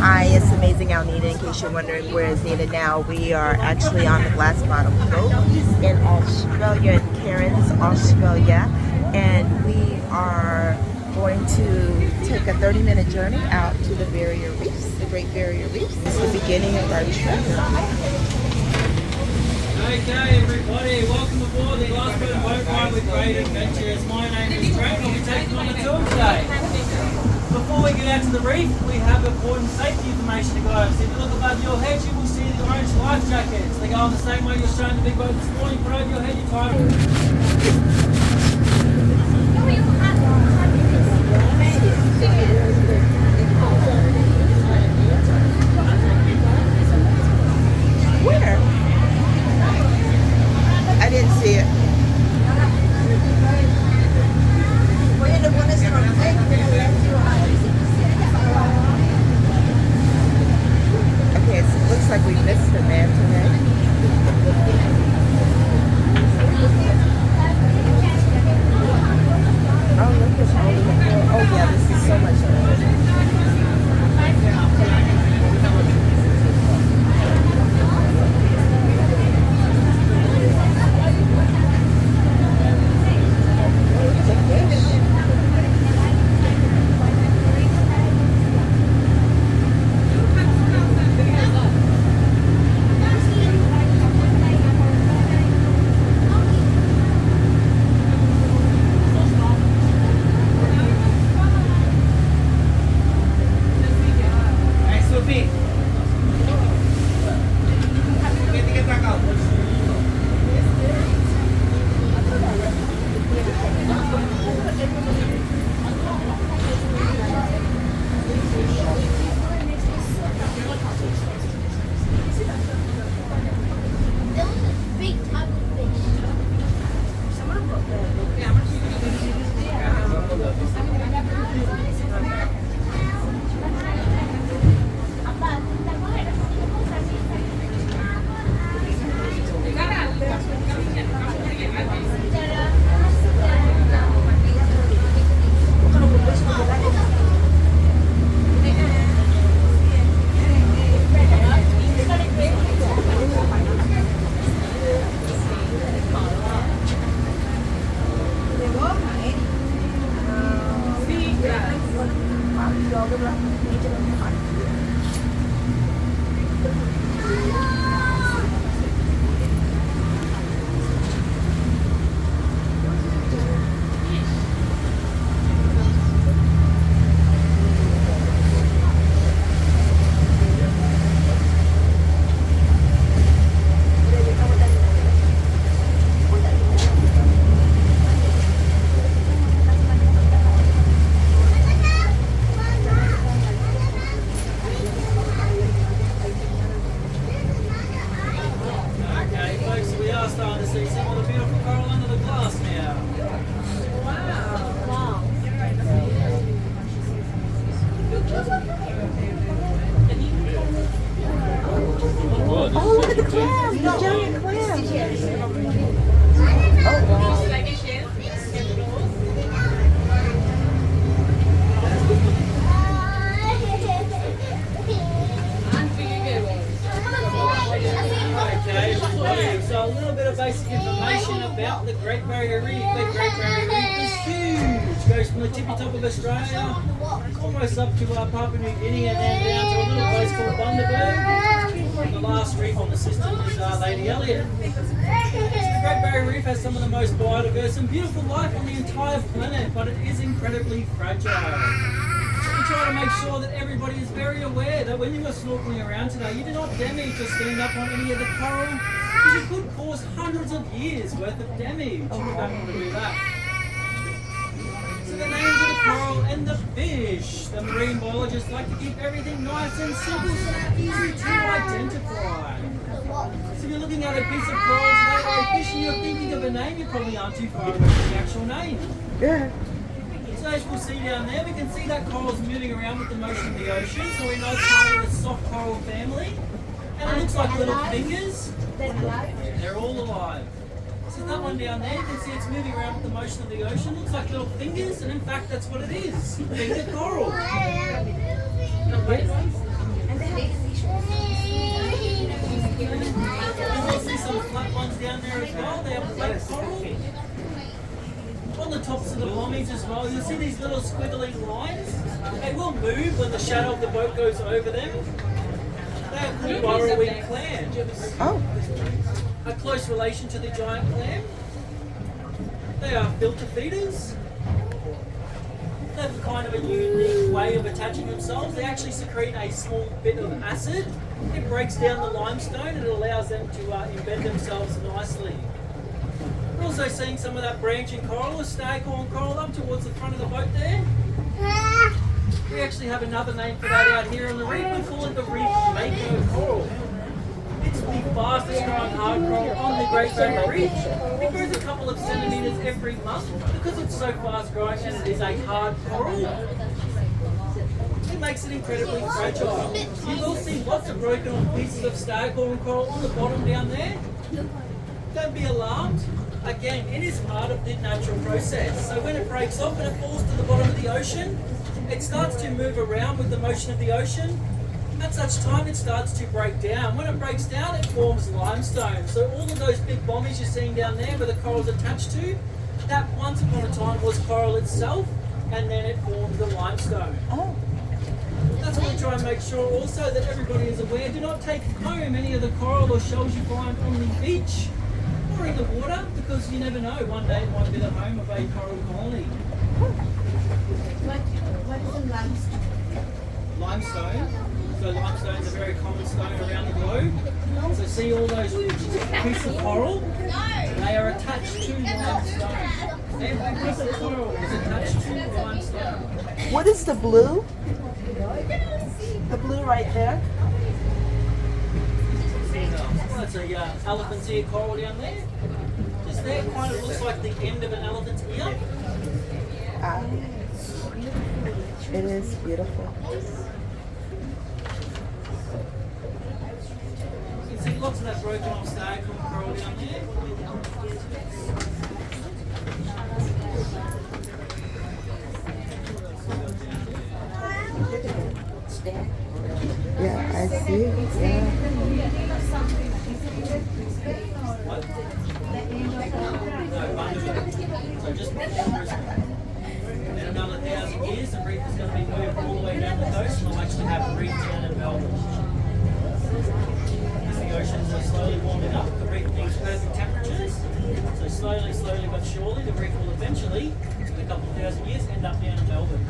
Hi, it's amazing Alnita. In case you're wondering where is Nita now, we are actually on the Glass Bottom Boat in Australia, in Cairnes, Australia, and we are going to take a 30-minute journey out to the Barrier Reefs, the Great Barrier Reefs. It's the beginning of our trip. Okay, everybody, welcome aboard the Glass Bottom Boat Ride with Great Adventures. My name is Trent. I'll be taking on the tour today. Before we get out to the reef, we have important safety information to go over. So if you look above your head, you will see the orange life jackets. They go on the same way you're showing the big boat this morning. Put over your head, you tie them. Where? I didn't see it. Okay, it looks like we missed the man today. Oh, look at all the. Oh yeah, this is so much fun. Oh, look at the clams, the giant clams. Oh, wow. Okay, so a little bit of basic information about the Great Barrier Reef. The Great Barrier Reef is huge. Goes from the tippy top of Australia, almost up to Papua New Guinea, and then down to a little place called Bundaberg. The last reef on the system is Lady Elliot. So the Great Barrier Reef has some of the most biodiverse and beautiful life on the entire planet, but it is incredibly fragile. We try to make sure that everybody is very aware that when you are snorkeling around today, you do not damage or stand up on any of the coral, because it could cause hundreds of years worth of damage. You don't want to do that. So the names of the coral and the fish. The marine biologists like to keep everything nice and simple so it's easy to identify. So if you're looking at a piece of coral today or a fish and you're thinking of a name, you probably aren't too far away from the actual name. Yeah. So as we'll see down there, we can see that coral's moving around with the motion of the ocean, so we know it's part of the soft coral family. And it looks like little fingers. They're all alive. So that one down there, you can see it's moving around with the motion of the ocean. Looks like little fingers, and in fact that's what it is. Finger coral. smile, you'll see these little squiggling lines. They will move when the shadow of the boat goes over them. They are called burrowing clams. Oh. A close relation to the giant clam. They are filter feeders. They have kind of a unique way of attaching themselves. They actually secrete a small bit of acid. It breaks down the limestone and it allows them to embed themselves nicely. We're also seeing some of that branching coral, a staghorn coral up towards the front of the boat there. We actually have another name for that out here on the reef. We call it the reef mako coral. It's the fastest growing hard coral on the Great Barrier Reef. It grows a couple of centimetres every month because it's so fast growing and it is a hard coral. It makes it incredibly fragile. You will see lots of broken off pieces of staghorn coral on the bottom down there. Don't be alarmed. Again, it is part of the natural process. So when it breaks off and it falls to the bottom of the ocean, it starts to move around with the motion of the ocean. At such time, it starts to break down. When it breaks down, it forms limestone. So all of those big bombies you're seeing down there where the coral's attached to, that once upon a time was coral itself, and then it formed the limestone. Oh. That's what we try and make sure also that everybody is aware. Do not take home any of the coral or shells you find on the beach or in the water, because you never know, one day it might be the home of a coral colony. What is a limestone? Limestone. So limestone is a very common stone around the globe. So see all those pieces of coral? They are attached to limestone. Every piece of coral is attached to limestone. What is the blue? The blue right there? That's a elephant's ear coral down there. Just there, kind of looks like the end of an elephant's ear. It is beautiful. You can see lots of that broken off staghorn coral down there. Yeah, I see. Yeah. No, fundamental. So just before in another 1,000 years, the reef is going to be moved all the way down the coast, and we'll actually have a reef down in Melbourne. As the oceans are slowly warming up, the reef needs perfect temperatures. So slowly but surely, the reef will eventually, in a couple of 1,000 years, end up down in Melbourne.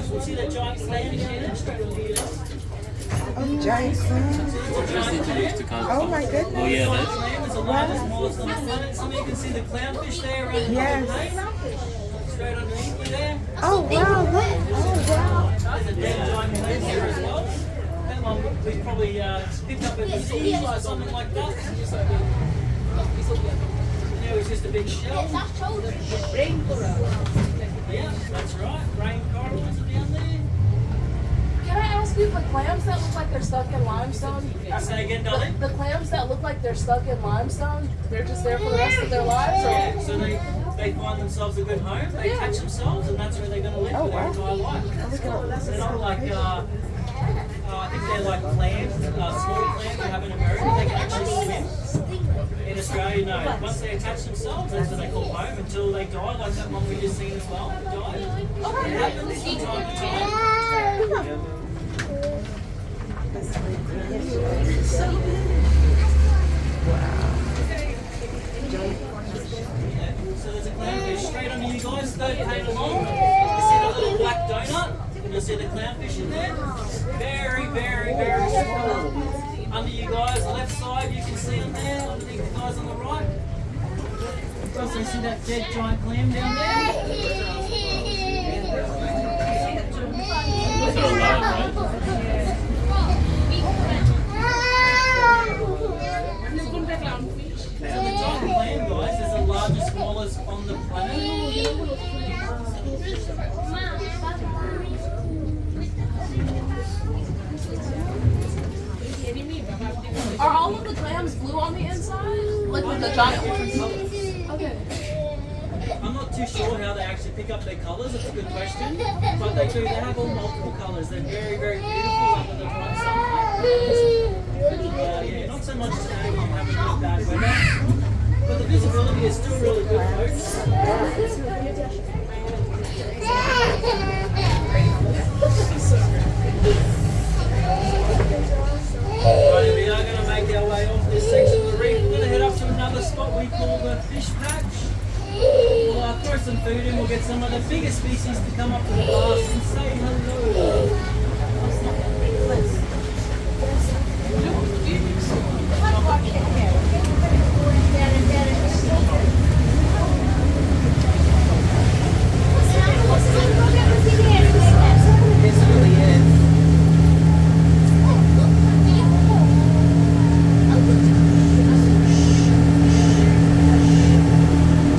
We'll see that giant clam again, straight on the Oh, giant clam. Oh my goodness. Oh yeah, that clam is the largest mollusk on the planet. Some of you can see the clownfish there around the Yes. straight underneath you there. Oh wow, look. Oh wow. There's a dead giant clam here as well. That one we probably picked up at the sea or something like that. Now it's just a big shell. Yeah, that's right. Rain coral is down there. Can I ask you, the clams that look like they're stuck in limestone? Say again, darling. The clams that look like they're stuck in limestone, they're just there for the rest of their lives? Or? Yeah, so they find themselves a good home, they attach themselves, and that's where they're going to live for their entire life. They're not like, I think they're like clams, small clams you have in America, they can actually swim. In Australia, no. Once they attach themselves, that's what they call home until they die, like that one we just seen as well. It died. It happens from time to time. So there's a clownfish straight under you guys, don't paint along. You see the little black donut? You'll see the clownfish in there. Very, very, very small. Under you guys, left side, you can see them there, underneath the guys on the right. You also see that dead giant clam down there. So the giant clam, guys, is the largest mollusk on the planet. Are all of the clams blue on the inside? Like with the giant ones? Okay. I'm not too sure how they actually pick up their colours, it's a good question. But they do, they have all multiple colours. They're very, very beautiful under the bright sunlight. Yeah, not so much today when I'm having really bad weather. But the visibility is still really good, folks. food in, we'll get some of the bigger species to come up to the glass and say hello. This really is.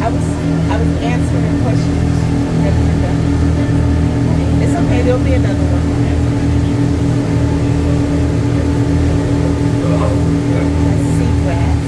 I was answering questions. It's okay, there'll be another one. That's seagrass.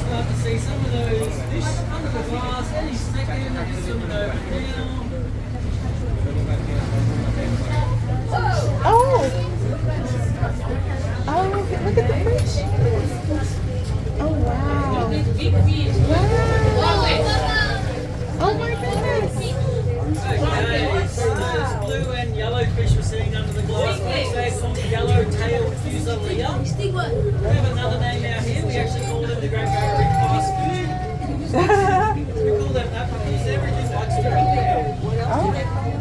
Start to see some of those fish under the glass any second, just swimming over now. Oh! Oh, look at the fish. Oh, wow. Wow. Oh, my goodness. Okay, so those blue and yellow fish we're seeing under the glass, they're called yellow-tailed fusilia. We have another name out here, we actually call them the Great Barrier Reef fast food. We call them that because everything likes to eat them. Oh,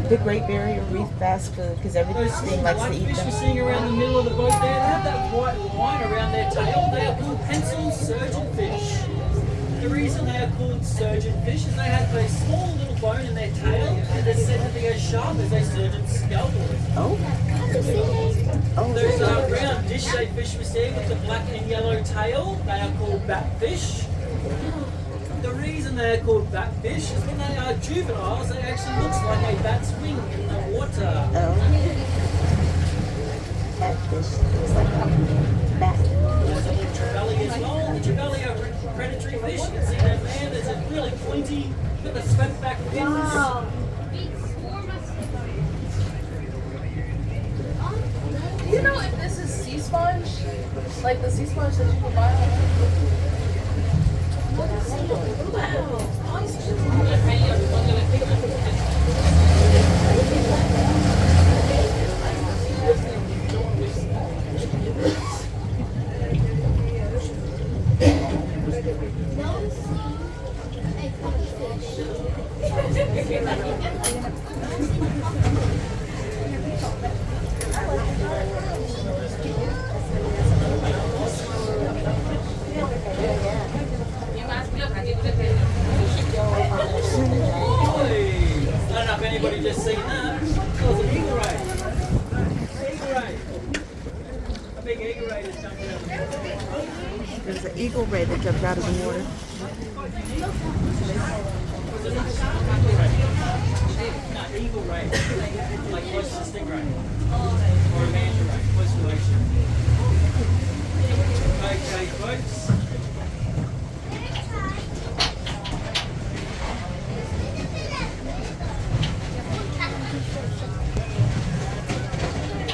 the Great Barrier Reef fast food, because Those everything likes to eat blackfish you're them. seeing around the middle of the boat there, they have that white line around their tail. They are called pencil surgeonfish. The reason they are called surgeonfish is they have a small little bone in their tail that is said to be as sharp as a surgeon's scalpel. Oh. Oh, Those round dish-shaped fish we see with the black and yellow tail, they are called batfish. The reason they are called batfish is when they are juveniles, they actually looks like a bat's wing in the water. oh. Catfish. It's like a bat. There's a little trevally as well. The trevally are predatory fish. You can see them there. There's a really pointy, with the swept back fins. Do you know if this is sea sponge? Like the sea sponge that you can buy I don't know if anybody just seen that. That was an eagle ray. Eagle ray. A big eagle ray just jumped out of the water. There's an eagle ray that jumped out of the water. No, eagle ray. Like close to stingray. Or a manta ray. Close relation. Okay, folks.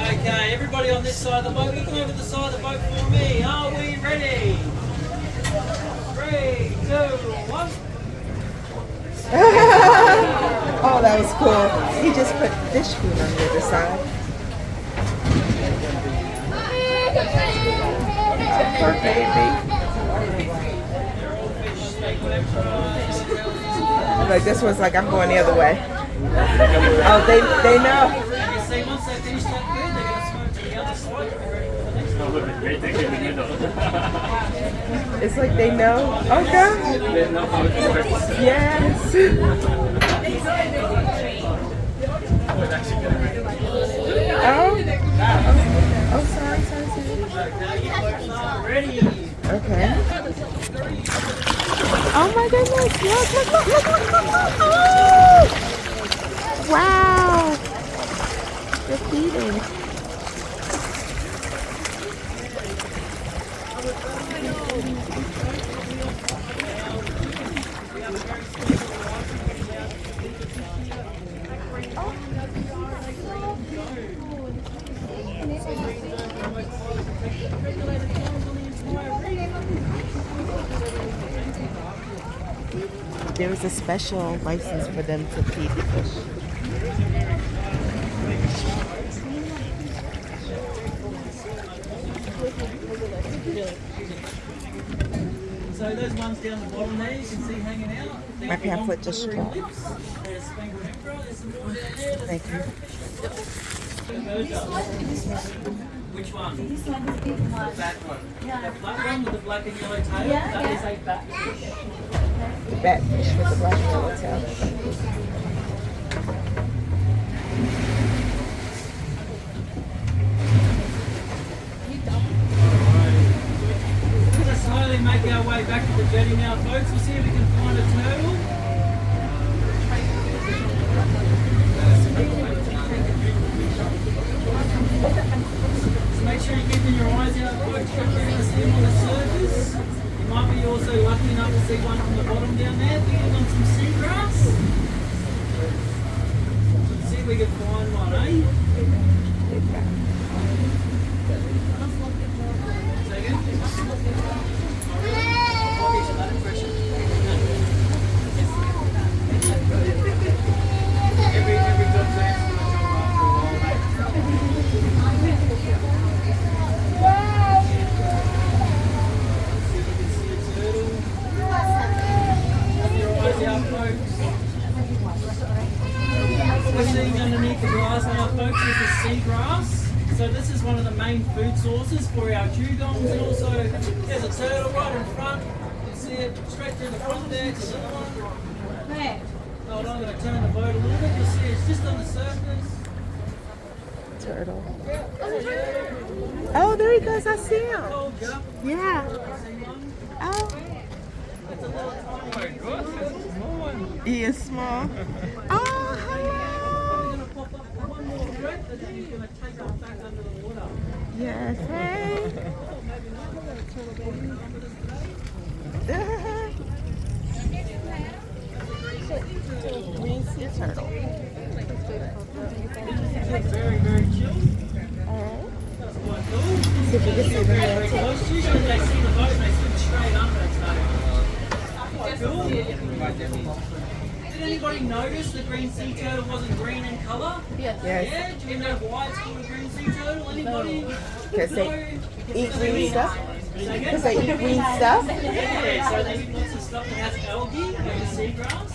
Okay, everybody on this side of the boat, look over the side of the boat for me. Are we ready? 3, 2, 1. Oh, that was cool. He just put fish food on the other side. Poor baby. They're all fish, take whatever tries. Like this one's like, I'm going the other way. Oh, they know. You see, once they finish that food, they're going to swim to the other side and be ready for the next one. It's like they know. Oh God. Yes. Oh, sorry. Okay, you folks are ready. Okay. Oh my goodness. Look. Oh! Wow. They're feeding. there was a special license for them to feed the fish. So those ones down the bottom there, you can see hanging out. My pamphlet just dropped. There's spangled emperor, there's some more down there. Thank you. Which one? The back one. The black one with the black and yellow tail, that is a batfish. Batfish with the black and yellow tail. Let's slowly make our way back to the jetty now, folks. We'll see if we can find a turtle. So make sure you're keeping your eyes out, folks. You're going to see them on the surface. You might be also lucky enough to see one on the bottom down there, feeding on some seagrass. Let's see if we can find one, eh? Say again? I'll get you that impression. Every dog's answer to a job after a while, mate. See if we can see a turtle. Keep your eyes out, folks. What we're seeing underneath the glass now, folks, is the seagrass. So this is one of the main food sources for our dugongs, and also there's a turtle right in front. You can see it straight through the front there. There's another one. Hold on, I'm going to turn the boat a little bit. You'll see it's just on the surface. Turtle. Oh, there he goes. I see him. Oh, yeah. Yeah. See one? Oh, It's a little tiny. Oh my God, it's a small one. he is small. Oh, hello. I'm going to pop up for one more breath, and then he's going to take us back under the water. Yes. Hey. Green sea turtle. Very, very chill. Alright. That's quite cool. See if we can see them Very, there very too. close. Usually they see the boat and they swim straight under it. So quite cool. Did anybody notice the green sea turtle wasn't green in colour? Yes. Yes. Yeah? Do you know why it's called a green sea turtle? Anybody? Because they eat green stuff. Say Because again? they eat green stuff. Yeah, so they eat lots of stuff that has algae, like the seagrass.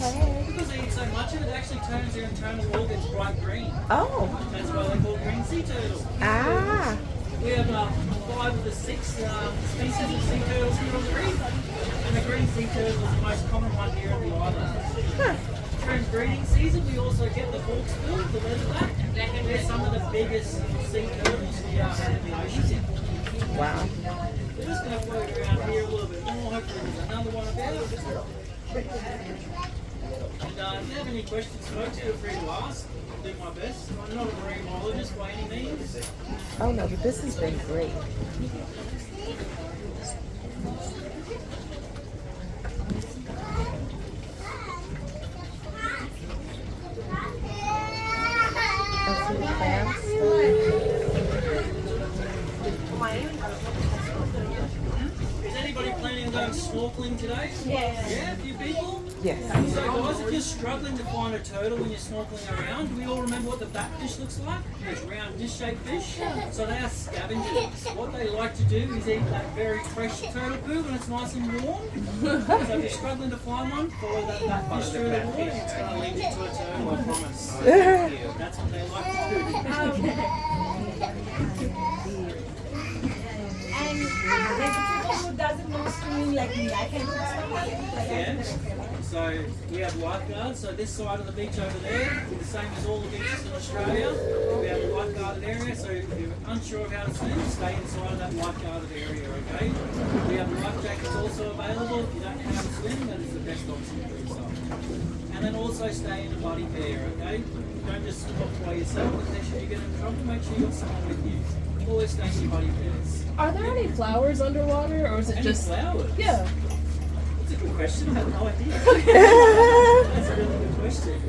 Because they eat so much of it, it actually turns their internal organs bright green. Oh. That's why they're called green sea turtles. Ah. We have 5 of the 6 species of sea turtles here on the reef, and the green sea turtle is the most common one here on the island. Huh. During breeding season, we also get the hawksbill, the leatherback, and they're some of the biggest sea turtles here in the ocean. Wow. We're just going to float around here a little bit more. Hopefully there's another one about. And if you have any questions, folks, feel free to ask. I'll do my best. I'm not a marine biologist by any means. Oh no, but this has been great. I see the clams. Is anybody planning on going snorkeling today? Yes. Yeah, a few people? Yes. So guys, if you're struggling to find a turtle when you're snorkeling around, do we all remember what the batfish looks like? Those round dish-shaped fish. So they are scavengers. What they like to do is eat that very fresh turtle poo when it's nice and warm. So if you're struggling to find one, follow that batfish through the water and it's going to lead you to a turtle, I promise. That's what they like to do. And vegetable food doesn't look swimming like me. I can cook stuff like Yeah. So we have lifeguards. So this side of the beach over there, the same as all the beaches in Australia. We have a lifeguarded area. So if you're unsure of how to swim, stay inside of that lifeguarded area. Okay. We have life jackets also available. If you don't know how to swim, that is the best option for yourself. And then also stay in a buddy pair. Okay. Don't just swim off by yourself. Because should you get in trouble, make sure you got someone with you. Always stay in your buddy pairs. Are there any flowers underwater, or is it Any just flowers? Yeah. That's a good question. I have no idea. That's a really good question.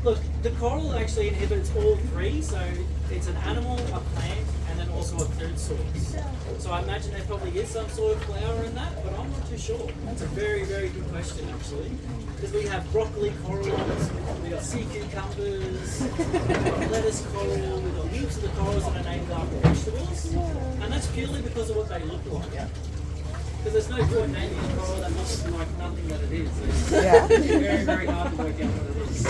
Look, the coral actually inhibits all three. So it's an animal, a plant, and then also a food source. So I imagine there probably is some sort of flour in that, but I'm not too sure. That's a very, very good question actually. Because we have broccoli corals, we got sea cucumbers, we've got lettuce coral, we've got heaps of the corals that are named after vegetables. And that's purely because of what they look like. Because there's no point naming a coral that looks like nothing that it is. It's Yeah. very, very hard to work out what it is.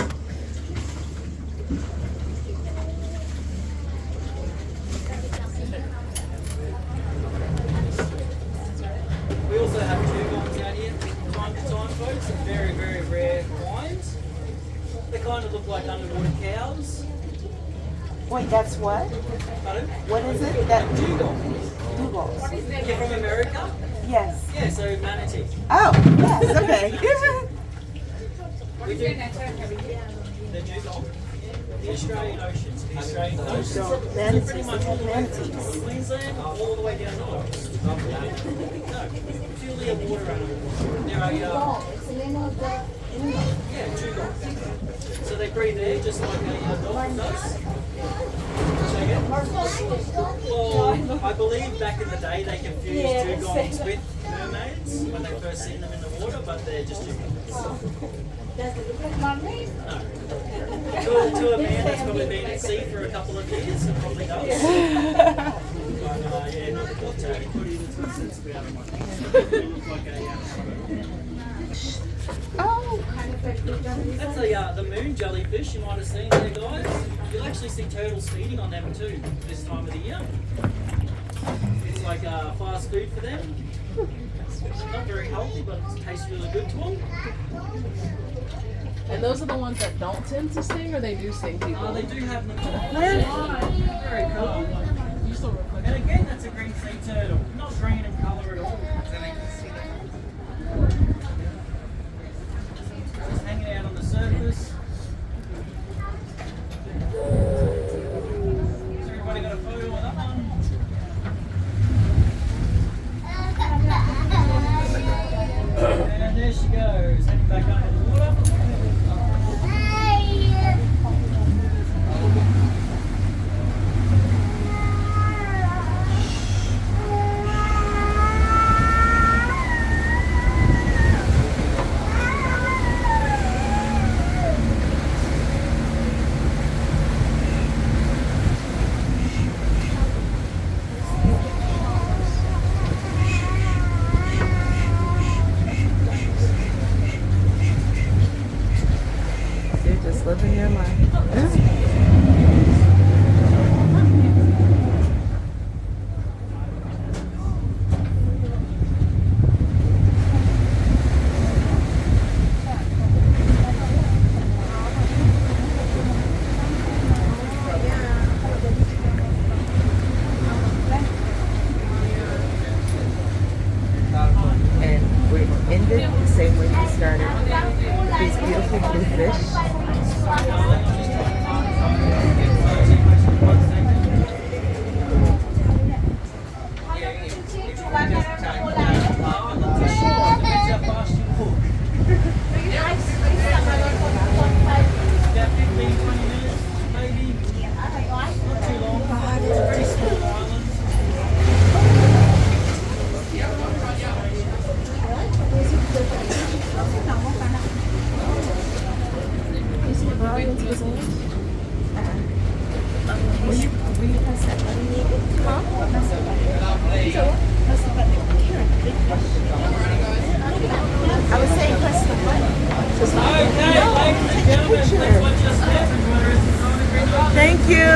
We also have dugongs out here from time to time, folks. Some very, very rare wines. They kind of look like underwater cows. Wait, that's what? Pardon? What is it? That Dugongs. Dougals. You're from America? Yes. Yeah, so manatee. Oh, yes. Okay. We do the dugong. The Australian Oceans. The Australian Oceans. So pretty much all the way from Queensland all the way down north. No, purely a water animal. They're a yeah, dugong. So they breathe air just like a dolphin does. Say again? Well, I believe back in the day they confused dugongs with mermaids when they first seen them in the water, but they're just dugongs. Does it look like mermaid? No. To a man that's probably been at sea for a couple of years, it probably does. But yeah, not anybody that's been since we have one. It looks like Oh. that's the moon jellyfish you might have seen there, guys. You'll actually see turtles feeding on them too this time of the year. It's like fast food for them. Not very healthy, but it tastes really good to them. And those are the ones that don't tend to sting, or they do sting people? They do have them. Very cool. And again, that's a green sea turtle. Not green in colour at all. Just hanging out on the surface. Has everybody got a photo of that one? And there she goes, heading back under the water. You're just living your life. And we ended the same way we started. These beautiful blue fish. I was saying, press the button. Okay, ladies and gentlemen, please watch your steps. Thank you.